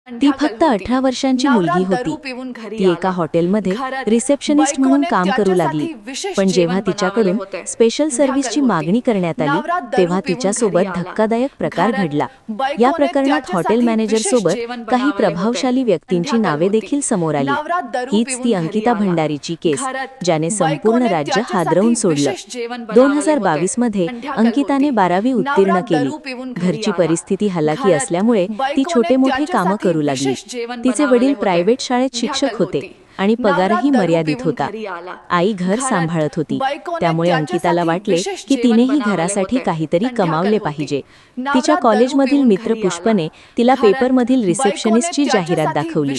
ती फक्त 18 वर्षांची मुलगी होती। ती एका हॉटेलमध्ये रिसेप्शनिस्ट म्हणून काम करू लागली, पण जेव्हा तिच्याकडून स्पेशल सर्व्हिसची मागणी करण्यात आली तेव्हा तिच्यासोबत धक्कादायक प्रकार घडला। या प्रकरणात हॉटेल मॅनेजरसोबत काही प्रभावशाली व्यक्तींची नावे देखील समोर आली। हीच ती अंकिता भंडारीची केस, ज्याने संपूर्ण राज्य हादरवून सोडलं। 2022 मध्ये अंकिताने 12वी उत्तीर्ण केली। घरची परिस्थिती हलाखी असल्यामुळे ती छोटे मोठे कामं करू लागली। तिचे वडील प्रायव्हेट शाळेत शिक्षक होते आणि पगारही मर्यादित होता। आई घर सांभाळत होती, त्यामुळे अंकिताला वाटले की तिनेही घरासाठी काहीतरी कमावले पाहिजे। तिच्या कॉलेजमधील मित्र पुष्पने तिला पेपरमधील रिसेप्शनिस्टची जाहिरात दाखवली।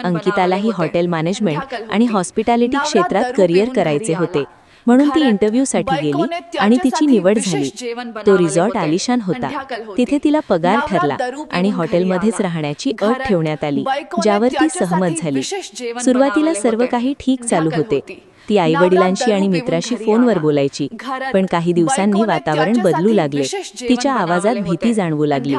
अंकितालाही हॉटेल मॅनेजमेंट आणि हॉस्पिटॅलिटी क्षेत्रात करिअर करायचे होते, म्हणून ती इंटरव्ह्यूसाठी गेली आणि तिची निवड झाली। तो रिसॉर्ट आलिशान होता, तिथे तिला पगार ठरला आणि हॉटेलमध्येच राहण्याची अट ठेवण्यात आली, ज्यावर ती सहमत झाली। सुरुवातीला सर्व काही ठीक चालू होते। ती आईवडिलांशी आणि मित्राशी फोनवर बोलायची, पण काही दिवसांनी वातावरण बदलू लागले। तिच्या आवाजात भीती जाणवू लागली।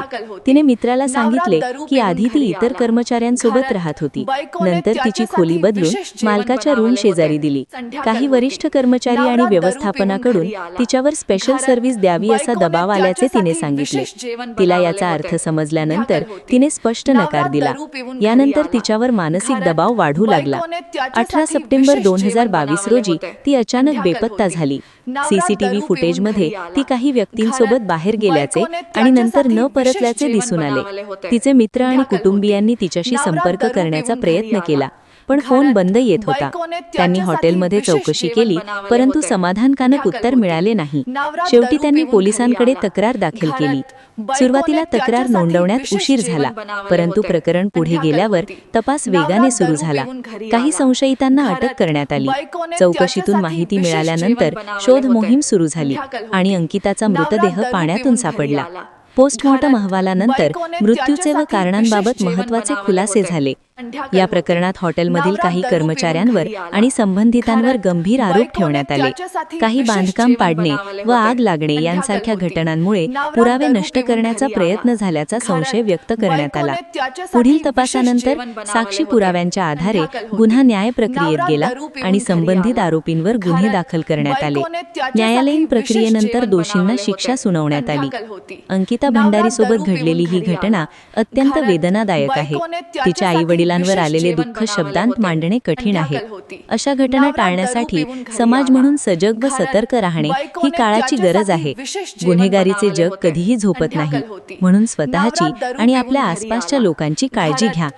तिने मित्राला सांगितले की आधी ती इतर कर्मचाऱ्यांसोबत राहत होती, नंतर तिची खोली बदलून मालकाच्या रूम शेजारी दिली। काही वरिष्ठ कर्मचारी आणि व्यवस्थापनाकडून तिच्यावर स्पेशल सर्व्हिस द्यावी असा दबाव आल्याचे तिने सांगितले। तिला याचा अर्थ समजल्यानंतर तिने स्पष्ट नकार दिला। यानंतर तिच्यावर मानसिक दबाव वाढू लागला। 18 सप्टेंबर 2022 रोजी ती अचानक बेपत्ता झाली। सीसीटीव्ही फुटेजमध्ये ती काही व्यक्तींसोबत बाहेर गेल्याचे आणि नंतर न परतल्याचे दिसून आले। तिचे मित्र आणि कुटुंबियांनी तिच्याशी संपर्क करण्याचा प्रयत्न केला, पण फोन बंद येत होता। त्यांनी हॉटेलमध्ये चौकशी केली, परंतु समाधानकारक उत्तर मिळाले नाही। शेवटी त्यांनी पोलिसांकडे तक्रार दाखल केली। सुरुवातीला तक्रार नोंदवण्यात उशीर झाला, परंतु प्रकरण पुढे गेल्यावर तपास वेगाने सुरू झाला। काही संशयितांना अटक करण्यात आली। चौकशीतून माहिती मिळाल्यानंतर शोध मोहीम सुरू झाली आणि अंकिताचा मृतदेह पाण्यातून सापडला। पोस्टमॉर्टम अहवालानंतर मृत्यूचे व कारणांबाबत महत्त्वाचे खुलासे झाले। या प्रकरणात हॉटेलमधील काही कर्मचाऱ्यांवर आणि संबंधितांवर गंभीर आरोप ठेवण्यात आले। काही बांधकाम पाडणे व आग लागणे यांसारख्या घटनांमुळे पुरावे नष्ट करण्याचा प्रयत्न झाल्याचा संशय व्यक्त करण्यात आला। पुढील तपासानंतर साक्षी पुराव्यांच्या आधारे गुन्हा न्याय प्रक्रियेत गेला आणि संबंधित आरोपींवर गुन्हे दाखल करण्यात आले। न्यायालयीन प्रक्रियेनंतर दोषींना शिक्षा सुनावण्यात आली। अंकिता भंडारीसोबत घडलेली ही घटना अत्यंत वेदनादायक आहे। तिच्या आईवडिलांवर आलेले दुःख शब्दांत मांडणे कठीण आहे। अशा घटना टाळण्यासाठी समाज म्हणून सजग व सतर्क राहणे ही काळाची गरज आहे। गुन्हेगारीचे जग कधीही झोपत नाही, म्हणून स्वतःची आणि आपल्या आसपासच्या लोकांची काळजी घ्या।